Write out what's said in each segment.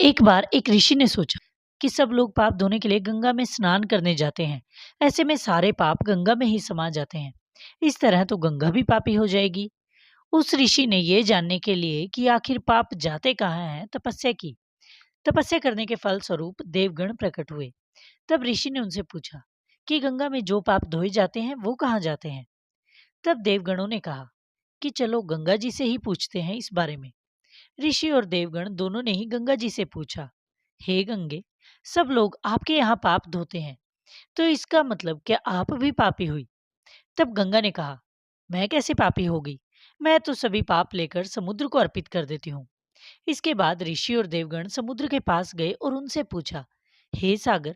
एक बार एक ऋषि ने सोचा कि सब लोग पाप धोने के लिए गंगा में स्नान करने जाते हैं। ऐसे में सारे पाप गंगा में ही समा जाते हैं। इस तरह तो गंगा भी पापी हो जाएगी। उस ऋषि ने ये जानने के लिए कि आखिर पाप जाते कहाँ हैं, तपस्या की। तपस्या करने के फल स्वरूप देवगण प्रकट हुए। तब ऋषि ने उनसे पूछा कि गंगा में जो पाप धोए जाते हैं वो कहाँ जाते हैं। तब देवगणों ने कहा कि चलो गंगा जी से ही पूछते हैं इस बारे में। ऋषि और देवगण दोनों ने ही गंगा जी से पूछा, हे गंगे, सब लोग आपके यहाँ पाप धोते हैं, तो इसका मतलब क्या आप भी पापी हुई? तब गंगा ने कहा, मैं कैसे पापी हो गई? मैं तो सभी पाप लेकर समुद्र को अर्पित कर देती हूँ। इसके बाद ऋषि और देवगण समुद्र के पास गए और उनसे पूछा, हे सागर,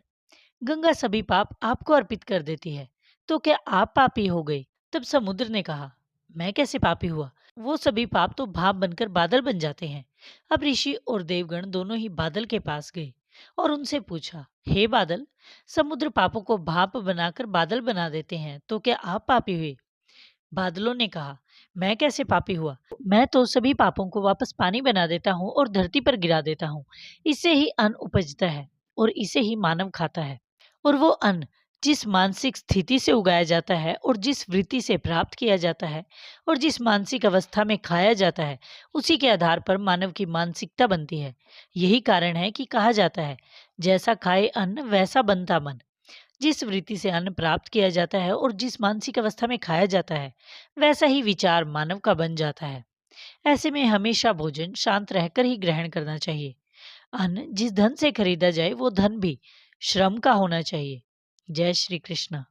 गंगा सभी पाप आपको अर्पित कर देती है, तो क्या आप पापी हो गए? तब समुद्र ने कहा, मैं कैसे पापी हुआ? वो सभी पाप तो भाप बनकर बादल बन जाते हैं। अब ऋषि और देवगण दोनों ही बादल के पास गए और उनसे पूछा, हे बादल, समुद्र पापों को भाप बनाकर बादल बना देते हैं, तो क्या आप पापी हुए? बादलों ने कहा, मैं कैसे पापी हुआ? मैं तो सभी पापों को वापस पानी बना देता हूँ और धरती पर गिरा देता हूँ। इससे ही अन्न उपजता है और इसे ही मानव खाता है। और वो अन्न जिस मानसिक स्थिति से उगाया जाता है और जिस वृत्ति से प्राप्त किया जाता है और जिस मानसिक अवस्था में खाया जाता है, उसी के आधार पर मानव की मानसिकता बनती है। यही कारण है कि कहा जाता है, जैसा खाए अन्न वैसा बनता मन। जिस वृत्ति से अन्न प्राप्त किया जाता है और जिस मानसिक अवस्था में खाया जाता है, वैसा ही विचार मानव का बन जाता है। ऐसे में हमेशा भोजन शांत रहकर ही ग्रहण करना चाहिए। अन्न जिस धन से खरीदा जाए वो धन भी श्रम का होना चाहिए। जय श्री कृष्ण।